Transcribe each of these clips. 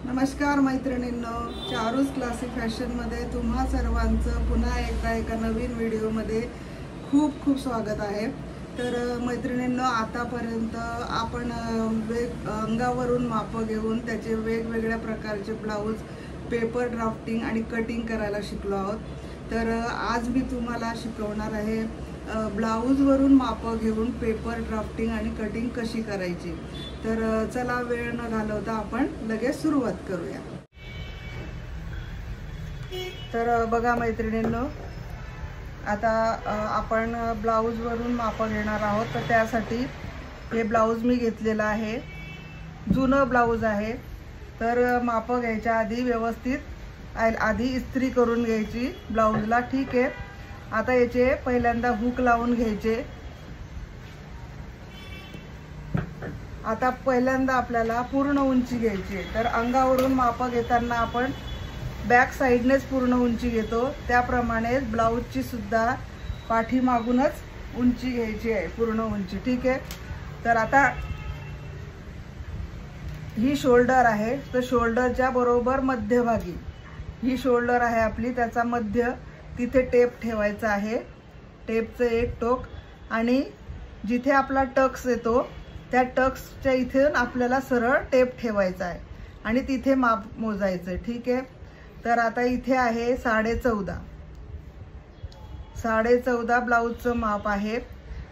नमस्कार मैत्रिणींनो, चारूज क्लासिक फॅशनमध्ये तुम्हा सर्वांचं पुन्हा एकदा एका नवीन व्हिडिओमध्ये खूप खूप स्वागत आहे। तर मैत्रिणींनो, आतापर्यंत आपण अंगावरून माप घेऊन त्याचे वेगवेगळ्या प्रकारचे ब्लाऊज पेपर ड्राफ्टिंग आणि कटिंग करायला शिकलो आहोत। तर आज मी तुम्हाला शिकवणार आहे ब्लाऊजवरून माप घेऊन पेपर ड्राफ्टिंग आणि कटिंग कशी करायची। तर चला वेळ न घालवता आपण लगेच सुरुवात करूया। तर बघा मैत्रिणींनो, आता आपण ब्लाऊजवरून माप घेणार आहोत। तर त्यासाठी हे ब्लाऊज मी घेतलेला आहे, जुनं ब्लाऊज आहे। तर माप घ्यायच्या आधी व्यवस्थित आधी इस्त्री करून घ्यायची ब्लाऊजला, ठीक आहे। आता याचे पहिल्यांदा हुक लावून घ्यायचे। आता पहिल्यांदा आपल्याला पूर्ण उंची घ्यायची आहे। तर अंगावरून माप घेताना आपण बॅक साइडनेच पूर्ण उंची घेतो, त्याप्रमाणे ब्लाऊजची सुद्धा पाठीमागूनच उंची घ्यायची आहे, पूर्ण उंची, ठीक आहे। तर आता ही शोल्डर आहे, तर शोल्डरच्या बरोबर मध्यभागी ही शोल्डर आहे आपली, त्याचा मध्य तिथे टेप ठेवायचा आहे, टेपचं एक टोक, आणि जिथे आपला टक्स येतो त्या टक्सच्या इथे आपल्याला सरळ टेप ठेवायचा आहे आणि तिथे माप मोजायचं, ठीक आहे। तर आता इथे आहे 14.5 ब्लाऊजचं माप आहे।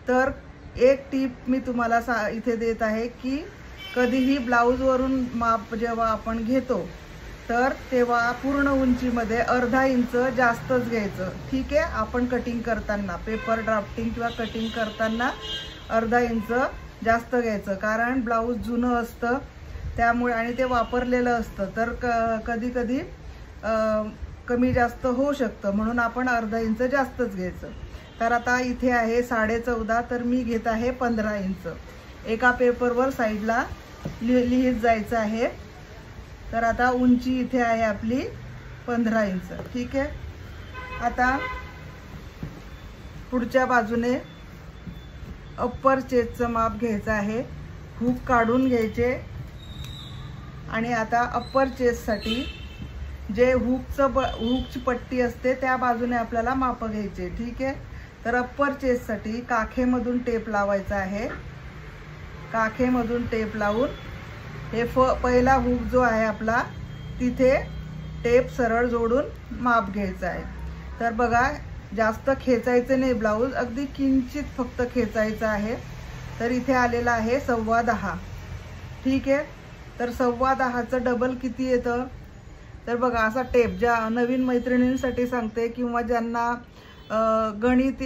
तर एक टीप मी तुम्हाला इथे देत आहे की कधीही ब्लाऊजवरून माप जेव्हा आपण घेतो तर तेव्हा पूर्ण उंचीमध्ये अर्धा इंच जास्तच घ्यायचं, ठीक आहे। आपण कटिंग करताना पेपर ड्राफ्टिंग किंवा कटिंग करताना अर्धा इंच जास्त घ्यायचं, कारण ब्लाऊज जुनं असतं त्यामुळे आणि ते वापरलेलं असतं, तर कधी कधी कमी जास्त होऊ शकतं, म्हणून आपण अर्धा इंच जास्तच घ्यायचं। तर आता इथे आहे 14.5, तर मी घेत आहे 15 इंच। एका पेपरवर साईडला लिहित जायचं आहे। तर आता उंची इथे आहे आपली 15 इंच, ठीक आहे। आता पुढच्या बाजूने अप्पर चेस्टचं माप घ्यायचं आहे, हुक काढून घ्यायचे, आणि आता अप्पर चेस्टसाठी जे हुकची पट्टी असते त्या बाजूने आपल्याला माप घ्यायचे, ठीक आहे। तर अप्पर चेस्टसाठी काखेमधून टेप लावायचा आहे, काखेमधून टेप लावून हे पहिला हुक जो आहे आपला तिथे टेप सरळ जोडून माप घ्यायचं आहे। तर बघा, जास्त खेचायचं नाही ब्लाऊज, अगदी किंचित फक्त खेचायचं आहे। तर इथे आलेला आहे 10.25, ठीक आहे। तर 10.25चं डबल किती येतं? तर बघा, असा टेप ज्या नवीन मैत्रिणींसाठी सांगते किंवा ज्यांना गणित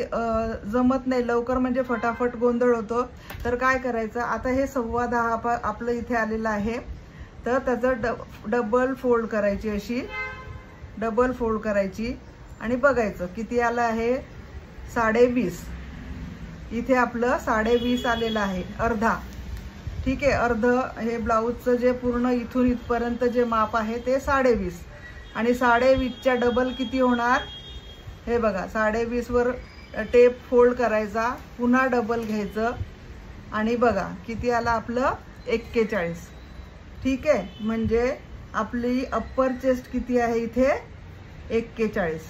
जमत नाही लवकर, म्हणजे फटाफट गोंधळ होतो, तर काय करायचं, आता हे 10.25 आपलं इथे आलेलं आहे, तर त्याचं डबल फोल्ड करायची, अशी डबल फोल्ड करायची आणि बघायचं किती आलं आहे, 20.5। इथे आपलं 20.5 आलेलं आहे, अर्धा, ठीक आहे। अर्ध हे ब्लाऊजचं जे पूर्ण इथून इथपर्यंत जे माप आहे ते 20.5, आणि 20.5च्या डबल किती होणार, हे बघा, 20.5 वर टेप फोल्ड करायचा, पुन्हा डबल घ्यायचं, आणि बघा किती आला आपलं 41, ठीक आहे। म्हणजे आपली अप्पर चेस्ट किती आहे इथे, 41,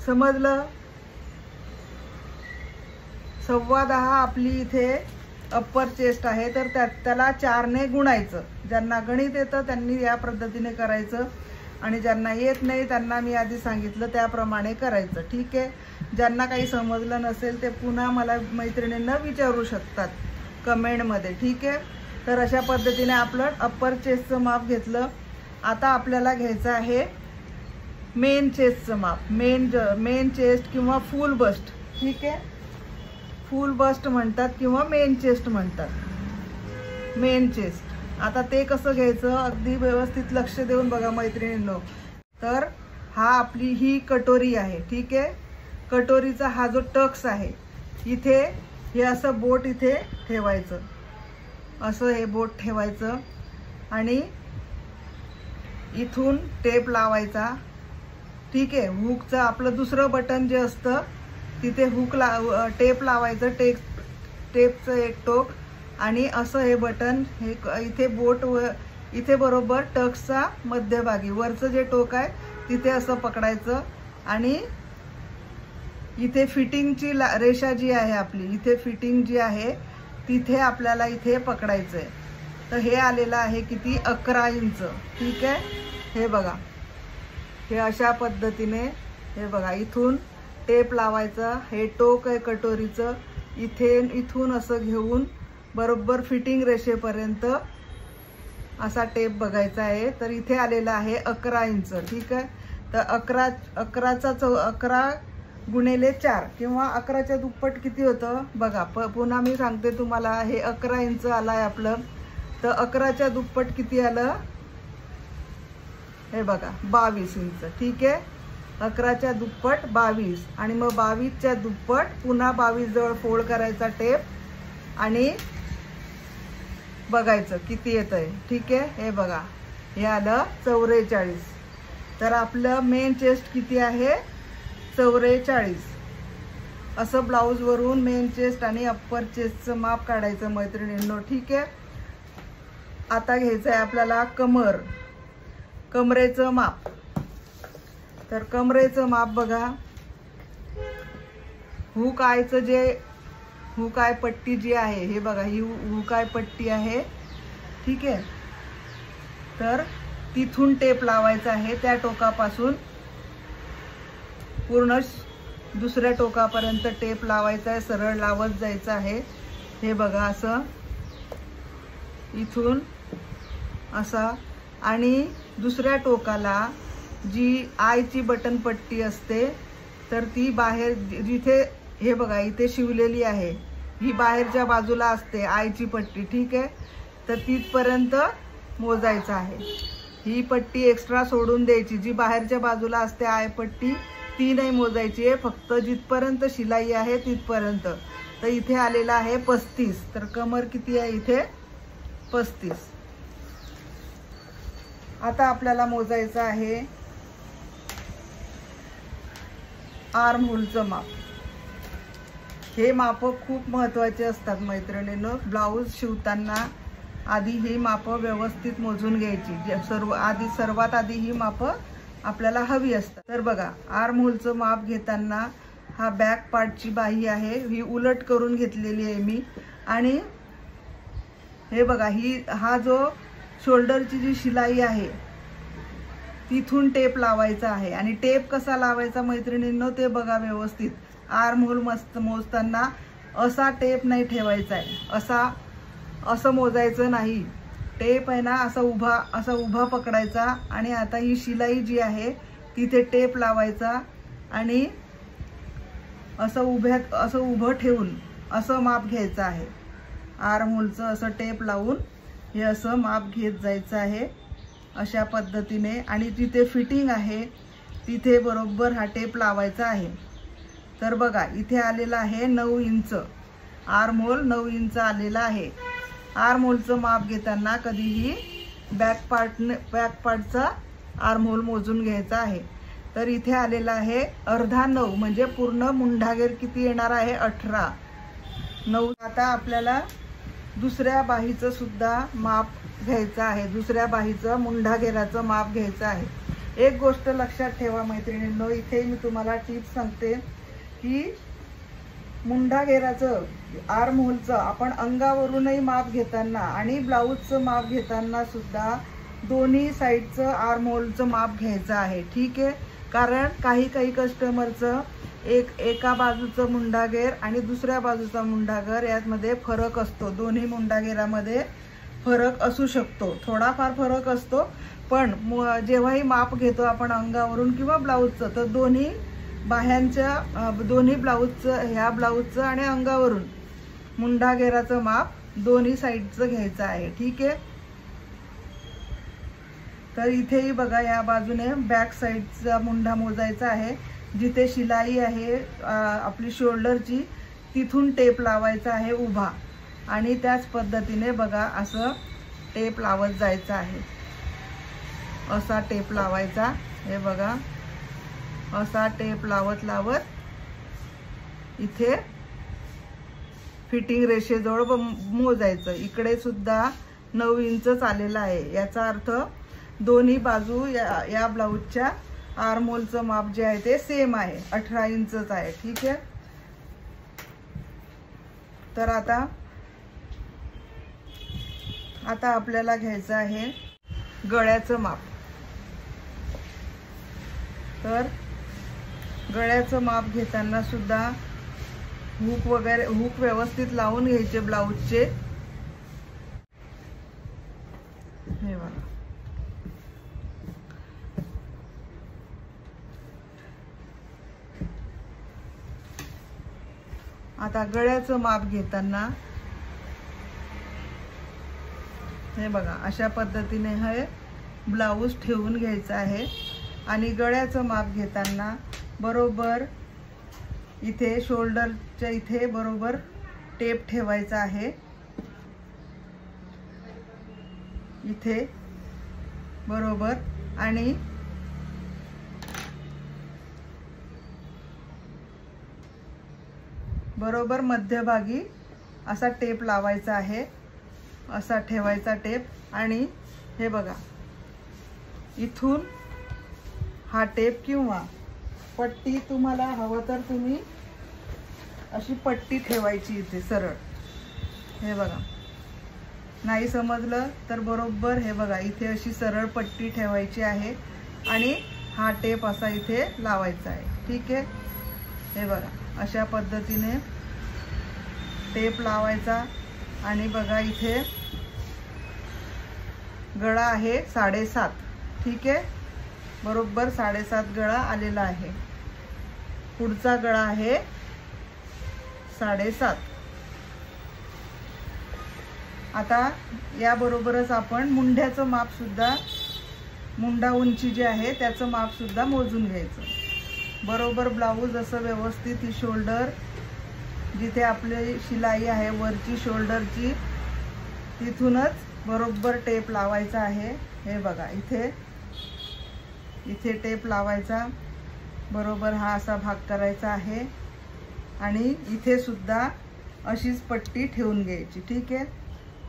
समजलं। 10.25 आपली इथे अप्पर चेस्ट आहे, तर त्याला 4ने गुणायचं। ज्यांना गणित येतं त्यांनी या पद्धतीने करायचं, आणि ज्यांना येत नाही त्यांना मी आधी सांगितलं त्याप्रमाणे करायचं, ठीक आहे। ज्यांना काही समजलं नसेल ते पुन्हा मला मैत्रिणींना विचारू शकतात कमेंटमध्ये, ठीक आहे। तर अशा पद्धतीने आपलं अप्पर चेस्टचं माप घेतलं। आता आपल्याला घ्यायचं आहे मेन चेस्टचं माप, मेन चेस्ट किंवा फुल बस्ट, ठीक आहे। फुल बस्ट म्हणतात किंवा मेन चेस्ट म्हणतात, मेन चेस्ट। आता ते कसं घ्यायचं, अगदी व्यवस्थित लक्ष देऊन बघा मैत्रिणींनो। तर हा आपली ही कटोरी आहे, ठीक आहे। कटोरीचा हा जो टक्स आहे इथे, हे असं बोट इथे ठेवायचं, असं हे बोट ठेवायचं, आणि इथून टेप लावायचा, ठीक आहे। हुकचं आपलं दुसरं बटन जे असतं तिथे टेप लावायचं, टेपचं एक टोक, आणि असं हे बटन हे इथे बोट इथे बरोबर टक्सचा मध्यभागी वरचं जे टोक आहे तिथे असं पकडायचं आणि इथे फिटिंगची रेषा जी आहे आपली, इथे फिटिंग जी आहे तिथे आपल्याला इथे पकडायचं आहे. तर हे आलेलं आहे किती 11 इंच. ठीक आहे, हे बघा, हे अशा पद्धतीने हे बघा इथून टेप लावायचा. हे टोक आहे कटोरीचं, इथून असं घेऊन बरोबर फिटिंग रेषेपर्यंत असा टेप बघायचा आहे. तर इथे आलेला आहे 11 इंच. ठीक आहे, तर 11 गुणिले 4 किंवा 11च्या दुप्पट किती होतं बघा. पुन्हा मी सांगते तुम्हाला, हे 11 इंच आलाय आपलं. तर 11च्या दुप्पट किती आलं हे बघा 22 इंच. ठीक आहे, 11च्या दुप्पट 22 आणि मग 22च्या दुप्पट पुन्हा 22 जवळ फोल्ड करायचा टेप आणि बघायचं किती येत आहे. ठीक आहे, हे बघा, हे आलं 44. तर आपलं मेन चेस्ट किती आहे 44. असं ब्लाऊजवरून मेन चेस्ट आणि अप्पर चेस्टचं माप काढायचं मैत्रिणींनो. ठीक आहे, आता घ्यायचं आहे आपल्याला कमरेचं माप. तर कमरेचं माप बघा, हुक आय पट्टी जी आहे हे बघा, ही हुक आय पट्टी आहे. ठीक आहे, तर तिथून टेप लावायचा आहे, त्या टोकापासून पूर्ण दुसऱ्या टोकापर्यंत टेप लावायचा आहे, सरळ लावत जायचं आहे. हे बघा असं इथून असा, आणि दुसऱ्या टोकाला जी आयची बटन पट्टी असते तर ती बाहेर जिथे हे बघा इथे शिवलेली आहे, ही बाहेरच्या बाजूला असते आयची पट्टी. ठीक आहे, तर तिथपर्यंत मोजायचं आहे. ही पट्टी एक्स्ट्रा सोडून द्यायची, जी बाहेरच्या बाजूला असते आय पट्टी ती नाही मोजायची आहे, फक्त जिथपर्यंत शिलाई आहे तिथपर्यंत. तर इथे आलेला आहे 35. तर कमर किती आहे इथे 35. आता आपल्याला मोजायचं आहे आर्म होलचं माप. हे माप खूप महत्त्वाचे असतात मैत्रिणींनो. ब्लाऊज शिवताना आधी ही माप व्यवस्थित मोजून घ्यायची. सर्वात आधी ही माप आपल्याला हवी असतात. तर बघा, आर्म होलचं माप घेताना हा बॅक पार्टची बाही आहे, ही उलट करून घेतलेली आहे मी. आणि हे बघा, हा जो शोल्डरची जी शिलाई आहे तिथून टेप लावायचा आहे. आणि टेप कसा लावायचा मैत्रिणींनो ते बघा व्यवस्थित. आर्म होल मोजताना असा टेप नाही ठेवायचा आहे, असं मोजायचं नाही. टेप आहे ना असा उभा पकडायचा आणि आता ही शिलाई जी आहे तिथे टेप लावायचा आणि असं उभं ठेवून असं माप घ्यायचं आहे. आर्म होलचं असं टेप लावून हे असं माप घेत जायचं आहे अशा पद्धतीने. आणि जिथे फिटिंग आहे तिथे बरोबर हा टेप लावायचा आहे. तर बघा इथे आलेला आहे 9 इंच. आर्म होल 9 इंच आलेला आहे. आर्म होलचं माप घेताना कधीही बॅक पार्टचा आर्म होल मोजून घ्यायचा आहे. तर इथे आलेला आहे अर्धा 9, म्हणजे पूर्ण मुंढागेर किती येणार आहे 18. 9. आता आपल्याला दुसऱ्या बाहीचं सुद्धा माप घ्यायचं आहे. दुसऱ्या बाहीचं मुंढागेराचं माप घ्यायचं आहे. एक गोष्ट लक्षात ठेवा मैत्रिणींनो, इथे मी तुम्हाला टिप्स सांगते की मुंढागेराचं आर्म होलचं आपण अंगावरूनही माप घेताना आणि ब्लाऊजचं माप घेताना सुद्धा दोन्ही साईडचं आर्म होलचं माप घ्यायचं आहे. ठीक आहे, कारण काही कस्टमरचं एका बाजूचं मुंढागेर आणि दुसऱ्या बाजूचा मुंढागेर यामध्ये फरक असतो. दोन्ही मुंढागेरामध्ये फरक असू शकतो, थोडाफार फरक असतो. पण जेव्हाही माप घेतो आपण अंगावरून किंवा ब्लाऊजचं, तर दोन्ही ब्लाऊजचं, ह्या ब्लाऊजचं आणि अंगावरून मुंढागेराचं माप दोन्ही साईडचं घ्यायचं आहे. ठीक आहे, तर इथेही बघा या बाजूने बॅक साईडचा मुंढा मोजायचा आहे. जिथे शिलाई आहे आपली शोल्डरची तिथून टेप लावायचा आहे उभा. आणि त्याच पद्धतीने बघा असं टेप लावत जायचं आहे. असा टेप लावायचा, हे बघा असा टेप लावत इथे फिटिंग रेषेजवळ मोजायचं. इकडे सुद्धा 9 इंचच आलेला आहे। याचा अर्थ दोन्ही बाजू या ब्लाऊजच्या आर्महोलचं माप जे आहे ते सेम आहे, 18 इंचच आहे। ठीक आहे, तर आता आपल्याला घ्यायचं आहे गळ्याचं माप। तर गळ्याचं माप घेताना सुद्धा हुक व्यवस्थित लावून घ्यायचे ब्लाऊजचे। हे बघा, आता गळ्याचं माप घेताना हे बघा अशा पद्धतीने हे ब्लाऊज ठेवून घ्यायचं आहे। आणि गळ्याचं माप घेताना बरोबर इथे शोल्डरच्या इथे बरोबर टेप ठेवायचा आहे, इथे बरोबर, आणि बरोबर मध्यभागी असा टेप लावायचा आहे, असा ठेवायचा टेप। आणि हे बघा इथून हा टेप किंवा पट्टी तुम्हाला हवं तर तुम्ही अशी पट्टी ठेवायची इथे सरळ। हे बघा, नाही समजलं तर बरोबर हे बघा इथे अशी सरळ पट्टी ठेवायची आहे आणि हा टेप असा इथे लावायचा आहे। ठीक आहे, हे बघा अशा पद्धतीने टेप लावायचा। आणि बघा इथे गळा आहे 7.5। ठीक आहे, बरोबर 7.5 गळा आलेला आहे। पुढचा गळा आहे 7.5। आता याबरोबरच आपण मुंड्याचं माप सुद्धा, मुंडा उंची जी आहे त्याचं माप सुद्धा मोजून घ्यायचं। बरोबर ब्लाऊज असं व्यवस्थित ही शोल्डर जिथे आपली शिलाई आहे वरची शोल्डरची तिथूनच बरोबर टेप लावायचा आहे। हे बघा इथे टेप लावायचा, बरोबर हा असा भाग करायचा आहे आणि इथे सुद्धा अशीच पट्टी ठेवून घ्यायची। ठीक आहे,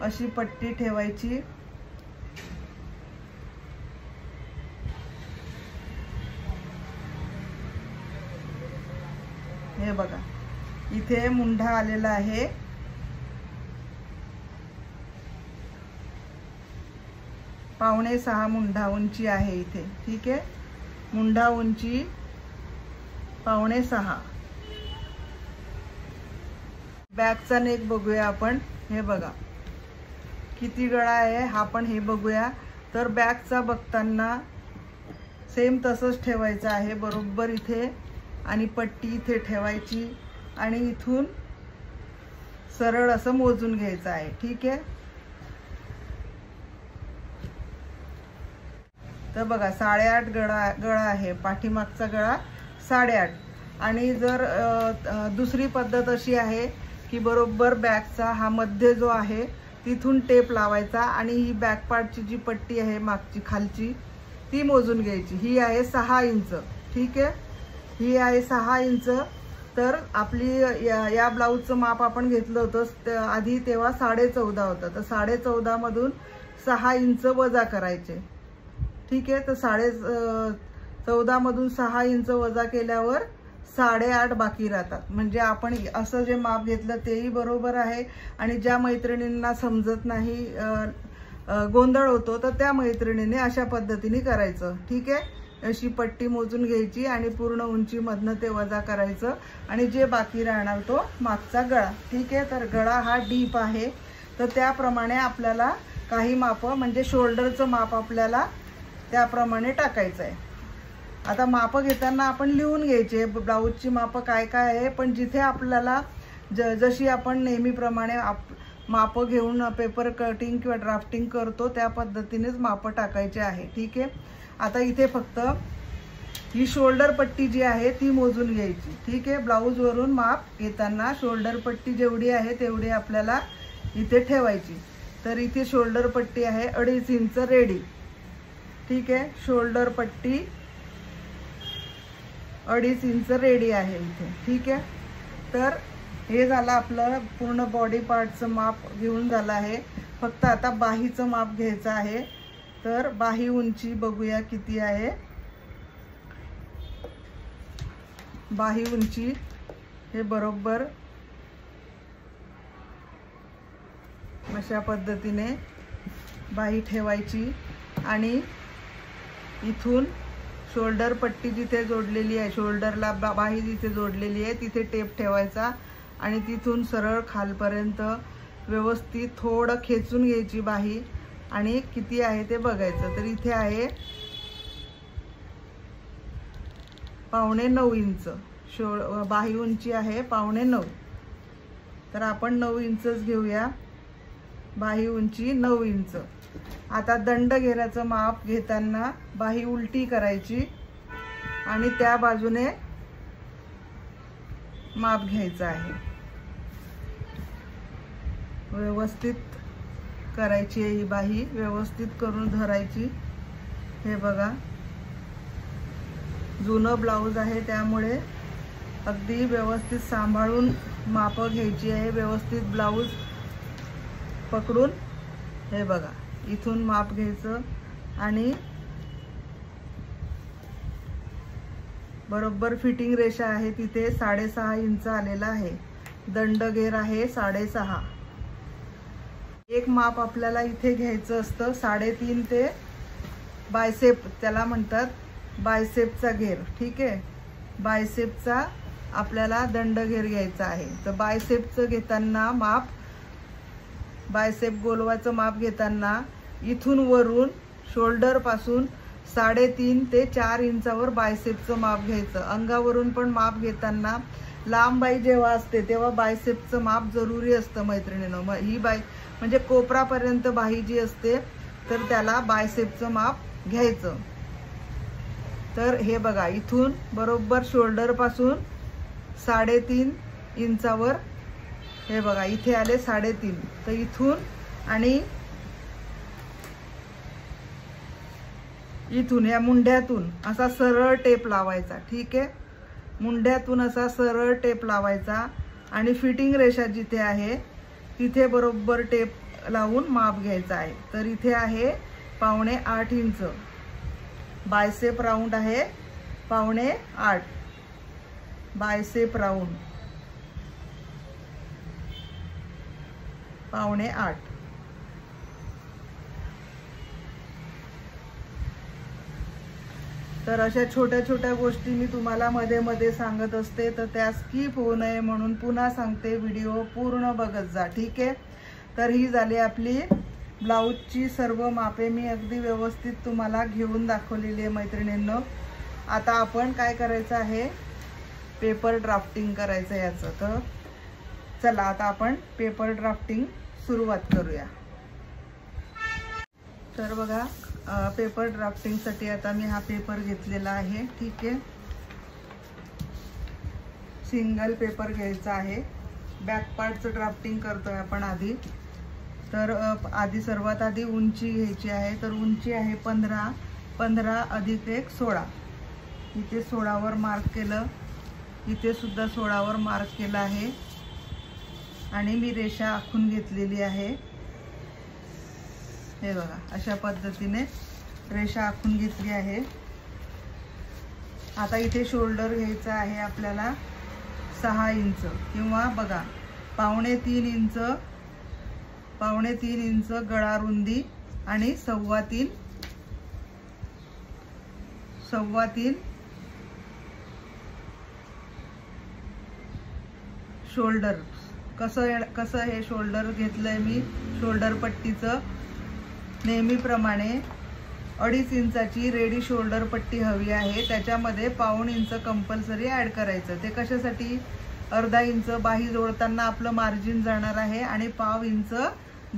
अशी पट्टी ठेवायची। हे बघा इथे मुंढा आलेला आहे, 5.25 मुंढा उंची आहे इथे। ठीक आहे, मुंढा उंची 5.25। बॅकचा नेक बघूया आपण। हे बघा किती गळा आहे हा पण हे बघूया। तर बॅकचा बघताना सेम तसंच ठेवायचं आहे, बरोबर इथे, आणि पट्टी इथे ठेवायची आणि इथून सरळ असं मोजून घ्यायचं आहे। ठीक आहे, तर बघा 8.5 गळा आहे, पाठीमागचा गळा 8.5। आणि जर दुसरी पद्धत अशी आहे की बरोबर बॅकचा हा मध्य जो आहे तिथून टेप लावायचा आणि ही बॅक पार्टची जी पट्टी आहे मागची खालची ती मोजून घ्यायची। ही आहे 6 इंच। ठीक आहे, ही आहे 6 इंच। तर आपली या ब्लाऊजचं माप आपण घेतलं होतं आधी तेव्हा 14.5 होतं, तर 14.5 मधून 6 इंच वजा करायचे। ठीक आहे, तर 14.5 मधून 6 इंच वजा केल्यावर 8.5 बाकी राहतात। म्हणजे आपण असं जे माप घेतलं तेही बरोबर आहे। आणि ज्या मैत्रिणींना समजत नाही, गोंधळ होतो, तर त्या मैत्रिणीने अशा पद्धतीने करायचं। ठीक आहे, अशी पट्टी मोजून घ्यायची आणि पूर्ण उंचीमधनं ते वजा करायचं आणि जे बाकी राहणार तो मागचा गळा। ठीक आहे, तर गळा हा डीप आहे, तर त्याप्रमाणे आपल्याला काही माप म्हणजे शोल्डरचं माप आपल्याला त्याप्रमाणे टाकायचं आहे। आता माप घेताना आपण लिहून घ्यायचे ब्लाऊजची माप काय काय आहे, पण जिथे आपल्याला जशी आपण नेहमीप्रमाणे माप घेऊन पेपर कटिंग किंवा ड्राफ्टिंग करतो त्या पद्धतीनेच माप टाकायचे आहे। ठीक आहे, आता इथे फक्त ही शोल्डर पट्टी जी आहे ती मोजून घ्यायची। ठीक आहे, ब्लाऊज वरून माप घेताना शोल्डर पट्टी जेवढी आहे तेवढी आपल्याला इथे ठेवायची। तर इथे शोल्डर पट्टी आहे 2.5 इंच रेडी। ठीक आहे, शोल्डर पट्टी 2.5 इंच रेडी आहे इथे। ठीक आहे, तर हे झालं आपलं पूर्ण बॉडी पार्टचं माप घेऊन झालं आहे। फक्त आता बाहीचं माप घ्यायचं आहे। तर बाही उंची बघूया किती आहे। बाही उंची हे बरोबर अशा पद्धतीने बाही ठेवायची आणि इथून शोल्डर पट्टी जिथे जोडलेली आहे, शोल्डरला बाही जिथे जोडलेली आहे तिथे टेप ठेवायचा आणि तिथून सरळ खालपर्यंत व्यवस्थित थोडं खेचून घ्यायची बाही आणि किती आहे ते बघायचं। तर इथे आहे 9.25 इंच बाही उंची आहे 9.25। तर आपण 9 इंचच घेऊया। बाही उंची 9 इंच। आता दंड घेराचं माप घेताना बाही उलटी करायची आणि त्या बाजूने माप घ्यायचं आहे। व्यवस्थित करायची आहे ही बाही, व्यवस्थित करून धरायची। हे बघा जुनं ब्लाऊज आहे त्यामुळे अगदी व्यवस्थित सांभाळून माप घ्यायची आहे। व्यवस्थित ब्लाऊज पकडून हे बघा इथून माप घ्यायचं आणि बरोबर फिटिंग रेषा आहे तिथे 6.5 इंच आलेला आहे। दंड घेर आहे 6.5। एक माप आपल्याला इथे घ्यायचं असतं 3.5 ते बायसेप, त्याला म्हणतात बायसेपचा घेर। ठीक आहे, बायसेपचा आपल्याला दंड घेर घ्यायचा आहे। तर बायसेपचं घेताना माप, बायसेप गोलवाचं माप घेताना इथून वरून शोल्डर पासून 3.5 ते 4 इंचावर बायसेपचं माप घ्यायचं। अंगावरून पण माप घेताना लांब बाई जेव्हा असते तेव्हा बायसेपचं माप जरुरी असतं मैत्रिणींनो। ही बाई म्हणजे कोपरापर्यंत बाही जी असते तर त्याला बायसेपचं माप घ्यायचं। तर हे बघा इथून बरोबर शोल्डर पासून 3.5 इंचावर हे बघा इथे आले 3.5। तर इथून आणि इथून या मुंड्यातून असा सरळ टेप लावायचा। ठीक आहे, मुंड्यातून असा सरळ टेप लावायचा आणि फिटिंग रेषा जिथे आहे तिथे बरोबर टेप लावून माप घ्यायचा आहे। तर इथे आहे 7.5 इंच। बायसेप राऊंड आहे 7.5। Bicep round 7.5। तर अशा छोट्या छोट्या गोष्टी मी तुम्हाला मध्ये मध्ये सांगत असते, तर त्या स्किप होऊ नये म्हणून पुन्हा सांगते, व्हिडिओ पूर्ण बघत जा। ठीक आहे, तर ही झाली आपली ब्लाऊजची सर्व मापे मी अगदी व्यवस्थित तुम्हाला घेऊन दाखवलेली आहे मैत्रिणींनो। आता आपण काय करायचं आहे, पेपर ड्राफ्टिंग करायचं याचं। तर चला आता आपण पेपर ड्राफ्टिंग सुरुवात करूया। तर बघा पेपर ड्राफ्टिंगसाठी आता मी हा पेपर घेतलेला आहे। ठीक आहे, सिंगल पेपर घ्यायचा आहे। बॅक पार्टचं ड्राफ्टिंग करतोय आपण आधी। तर आधी सर्वात आधी उंची घ्यायची आहे। तर उंची आहे 15, 15 अधिक 1 16। इथे 16 वर मार्क केलं, इथे सुद्धा 16 वर मार्क केलं आहे आणि मी रेषा आखून घेतलेली आहे। हे बघा अशा पद्धतीने रेषा आखून घेतली आहे। आता इथे शोल्डर घ्यायचा आहे आपल्याला 6 इंच किंवा बघा 3.5 इंच, 3.5 इंच गळा रुंदी आणि 3.25 शोल्डर। कसं हे शोल्डर घेतलंय मी, शोल्डर पट्टीचं नेहमीप्रमाणे 2.5 इंचाची रेडी शोल्डर पट्टी हवी आहे। त्याच्यामध्ये 1.5 इंच कंपल्सरी ॲड करायचं। ते कशासाठी, अर्धा इंच बाही जोडताना आपलं मार्जिन जाणार आहे आणि 1/2 इंच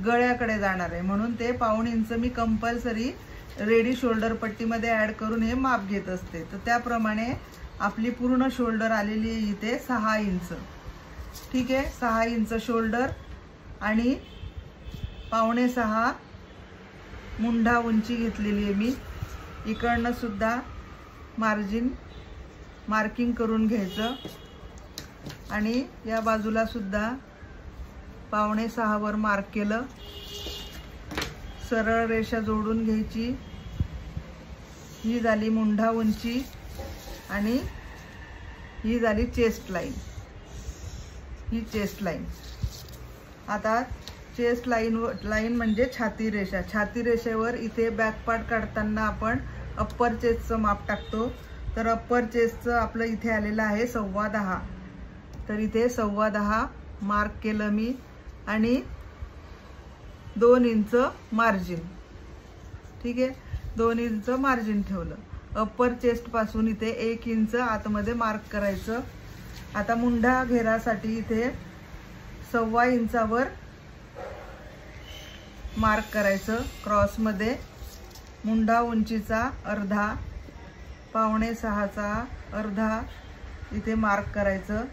गळ्याकडे जाणार आहे, म्हणून ते 1/2 इंच मी कंपल्सरी रेडी शोल्डर पट्टीमध्ये ॲड करून हे माप घेत असते। तर त्याप्रमाणे आपली पूर्ण शोल्डर आलेली आहे इथे 6 इंच। ठीक आहे, 6 इंच शोल्डर आणि 5.5 मुंढा उंची घेतलेली आहे मी। इकडनं सुद्धा मार्किंग करून घ्यायचं आणि या बाजूला सुद्धा 5.5 वर मार्क केलं सरळ रेषा जोडून घ्यायची। ही झाली मुंढा उंची आणि ही झाली चेस्ट लाईन, ही चेस्ट लाईन। आता चेस्ट लाईन म्हणजे छाती रेषा, छाती रेषेवर इथे बॅक पार्ट काढताना आपण अप्पर चेस्टचं माप टाकतो। तर अप्पर चेस्टचं आपलं इथे आलेलं आहे 10.25, तर इथे 10.25 मार्क केलं मी आणि 2 इंच मार्जिन, ठीक आहे, 2 इंच मार्जिन ठेवलं। अप्पर चेस्ट पासून इथे 1 इंच आतमध्ये मार्क करायचं। आता मुंढा घेरासाठी इथे 1.25 इंचावर मार्क करायचं क्रॉसमध्ये। मुंढा उंचीचा अर्धा, 5.25चा अर्धा इथे मार्क करायचं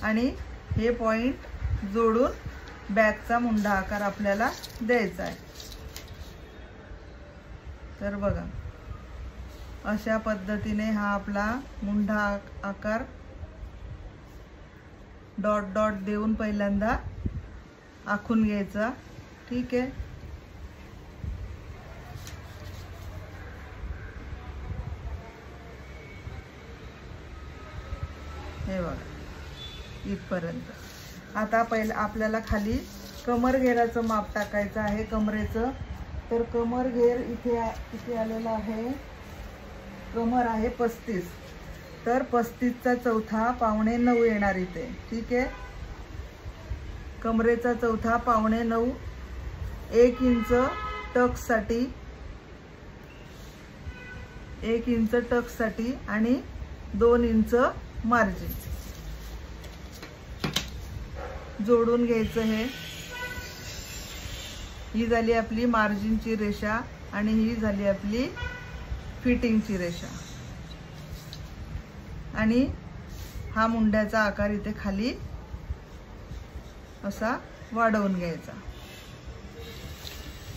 आणि हे पॉइंट जोडून बॅकचा मुंढा आकार आपल्याला द्यायचा आहे। तर बघा अशा पद्धतीने हा आपला मुंढा आकार डॉट डॉट देऊन पहिल्यांदा आखून घ्यायचा, ठीक आहे। हे बघा इथपर्यंत। आता पहिलं आपल्याला खाली कमर घेराचं माप टाकायचं आहे कमरेचं। तर कमर घेर इथे किती आलेला आहे, कमर आहे 35, तर 35चा चौथा 8.25 येणार इथे, ठीक आहे। कमरेचा चौथा 8.25, 1 इंच टक्ससाठी, 1 इंच टक्ससाठी आणि 2 इंच मार्जिन जोडून घ्यायचं। ही झाली आपली मार्जिनची रेषा आणि ही झाली आपली फिटिंगची रेषा आणि हा मुंड्याचा आकार इथे खाली असा वाढवून घ्यायचा।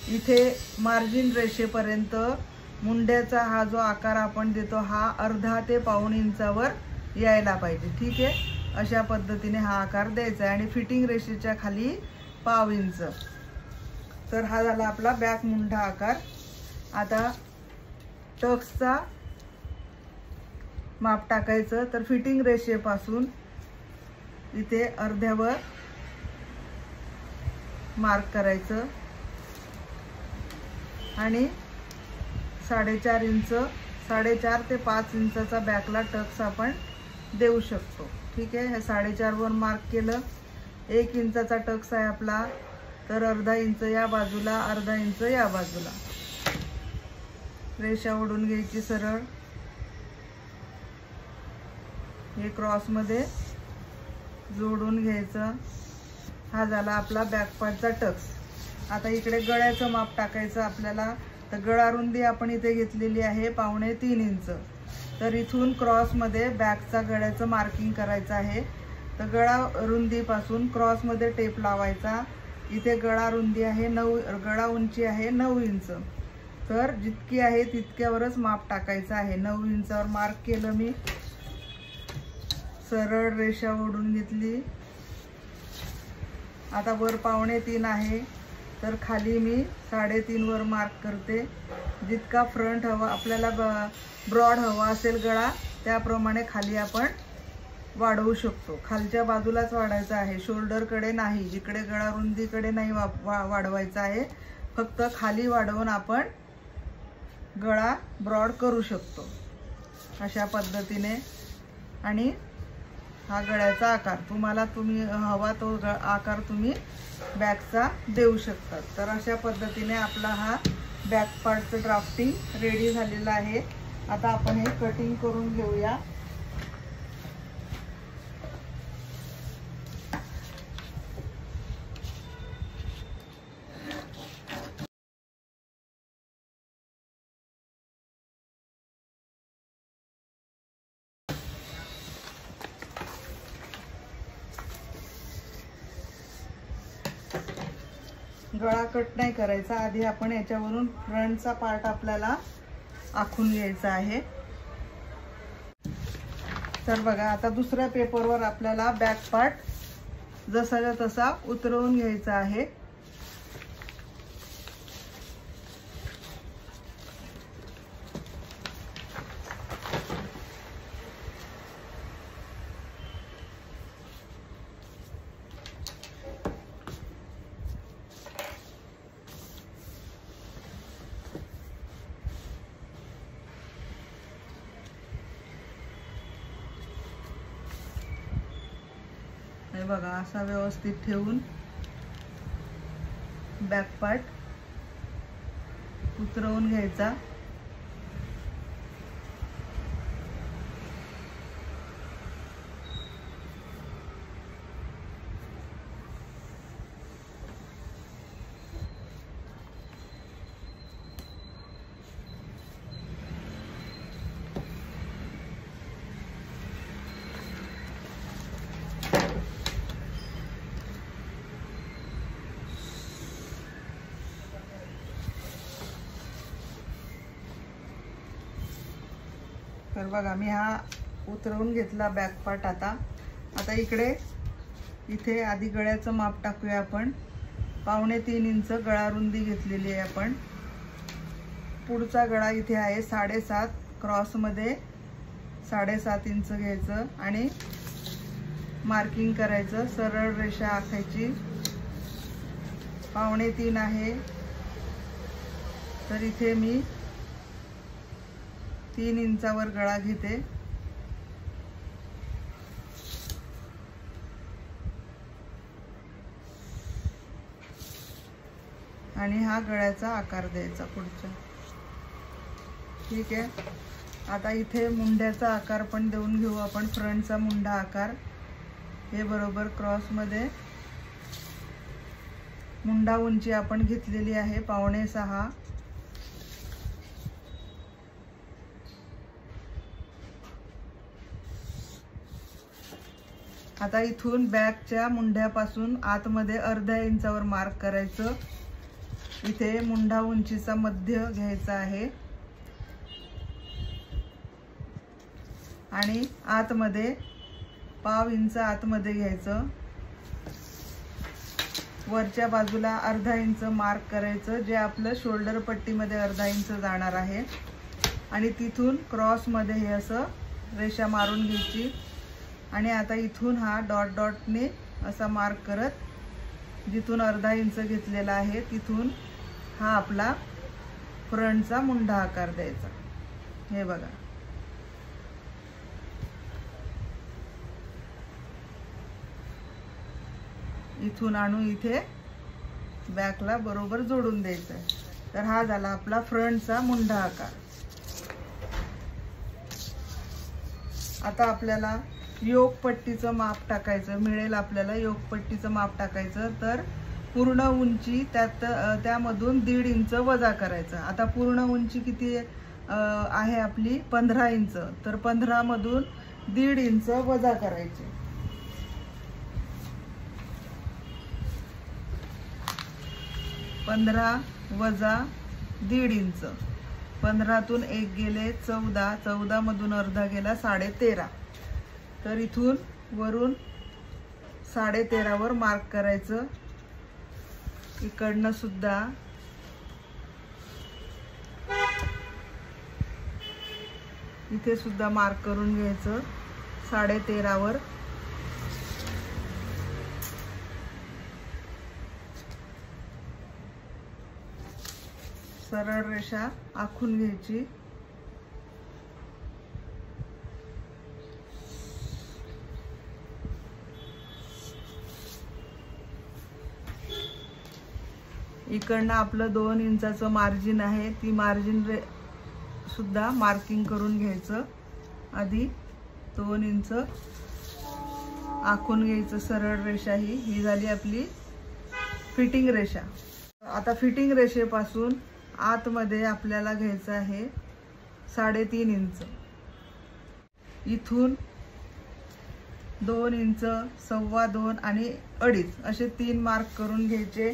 इथे मार्जिन रेषेपर्यंत मुंड्याचा हा जो आकार आपण देतो हा अर्धा ते 1.25 इंचावर यायला पाहिजे, ठीक आहे। अशा पद्धतीने हा आकार द्यायचा आहे आणि फिटिंग रेषेच्या खाली 1/2 इंच। तर हा झाला आपला बॅक मुंढा आकार। आता टक्सचा माप टाकायचं। तर फिटिंग रेषेपासून इथे अर्ध्यावर मार्क करायचं आणि 4.5 इंच, 4.5 ते 5 इंचाचा बॅकला टक्स आपण देऊ शकतो, ठीक आहे। हे 4.5 वर मार्क केलं। 1 इंचाचा टक्स आहे आपला, तर अर्धा इंच या बाजूला, अर्धा इंच या बाजूला रेषा ओढून घ्यायची सरळ। हे क्रॉस मध्ये जोडून घ्यायचं। हा झाला आपला बॅक पार्टचा टक्स। आता इकडे गळ्याचं माप टाकायचं आपल्याला। तर गळा रुंदी आपण इथे घेतलेली आहे 2.25 इंच। तर इथून क्रॉस मध्ये बॅकचा गळ्याचं मार्किंग करायचं आहे। तर गळा रुंदीपासून क्रॉस मध्ये टेप लावायचा। इथे गळा रुंदी आहे 9, गळा उंची आहे 9 इंच। तर जितकी आहे तितक्यावरच माप टाकायचं आहे। 9 इंचावर मार्क केलं मी, सरळ रेषा ओढून घेतली। आता वर 2.25 आहे, तर खाली मी 3.5 वर मार्क करते। जितका फ्रंट हवा आपल्याला ब्रॉड हवा असेल गळा त्याप्रमाणे खाली आपण वाढवू शकतो। खालच्या बाजूलाच वाढायचा आहे, शोल्डरकडे नाही, जिकडे गळा रुंदीकडे नाही वाढवायचा आहे। फक्त खाली वाढवून आपण गळा ब्रॉड करू शकतो अशा पद्धतीने। आणि हा गळ्याचा आकार तुम्हाला हवा तो आकार तुम्ही बॅकचा देऊ शकतात। तर अशा पद्धतीने आपला हा बॅक पार्टचं ड्राफ्टिंग रेडी झालेला आहे। आता आपण हे कटिंग करून घेऊया। गळा कट नाही करायचा, आधी आपण याच्यावरून फ्रंटचा पार्ट आपल्याला आखून घ्यायचा आहे। तर बघा आता दुसऱ्या पेपरवर आपल्याला बॅक पार्ट जसाच्या तसा उतरवून घ्यायचा आहे। हे बघा असा व्यवस्थित ठेवून बॅक पार्ट उतरवून घ्यायचा. तर बघा मी हा उतरवून घेतला बॅक पार्ट. आता इथे आधी गळ्याचं माप टाकूया आपण. 3.25 इंच गळा रुंदी घेतलेली आहे आपण. पुढचा गळा इथे आहे 7.5, क्रॉसमध्ये 7.5 इंच घ्यायचं आणि मार्किंग करायचं. सरळ रेषा आखायची. 3.25 आहे तर इथे मी 3 इंचावर गळा घेते. आणि हा गळ्याचा आकार द्यायचा पुढचा. ठीक आहे. आता इथे मुंड्याचा आकार पण देऊन घेऊ आपण. फ्रंटचा मुंडा आकार हे बरोबर क्रॉसमध्ये मुंडा उंची आपण घेतलेली आहे 5.6. आता इथून बॅकच्या मुंड्यापासून आतमध्ये अर्ध्या इंचावर मार्क करायचं. इथे मुंडा उंचीचा मध्य घ्यायचा आहे आणि आतमध्ये 1/2 इंच आतमध्ये घ्यायचं. वरच्या बाजूला अर्धा इंच मार्क करायचं, जे आपलं शोल्डर पट्टीमध्ये अर्धा इंच जाणार आहे. आणि तिथून क्रॉसमध्ये हे असं रेषा मारून घ्यायची. आणि आता इथून हा डॉट डॉटने असा मार्क करत जिथून अर्धा इंच घेतलेला आहे तिथून हा आपला फ्रंटचा मुंडा आकार द्यायचा. हे बघा इथून आणू इथे बॅकला बरोबर जोडून द्यायचं आहे. तर हा झाला आपला फ्रंटचा मुंडा आकार. आता आपल्याला योक पट्टीचं माप टाकायचं मिळेल. आपल्याला योक पट्टीचं माप टाकायचं तर पूर्ण उंची त्यामधून 1.5 इंच वजा करायचं. आता पूर्ण उंची किती आहे आपली 15 इंच. तर 15 मधून 1.5 इंच वजा करायचे. (15 वजा 1.5 इंच). 15तून 1 गेले 14. 14 मधून अर्धा गेला 13.5. तर इथून वरून 13.5 वर मार्क करायचं. इकडनं सुद्धा इथे सुद्धा मार्क करून घ्यायचं 13.5 वर. सरळ रेषा आखून घ्यायची. इकडनं आपलं 2 इंचाचं मार्जिन आहे. ती मार्जिन सुद्धा मार्किंग करून घ्यायचं. आधी 2 इंच आखून घ्यायचं सरळ रेषा. ही झाली आपली फिटिंग रेषा. आता फिटिंग रेषेपासून आतमध्ये आपल्याला घ्यायचं आहे 3.5 इंच. इथून 2 इंच, 2.25 आणि 2.5 असे 3 मार्क करून घ्यायचे.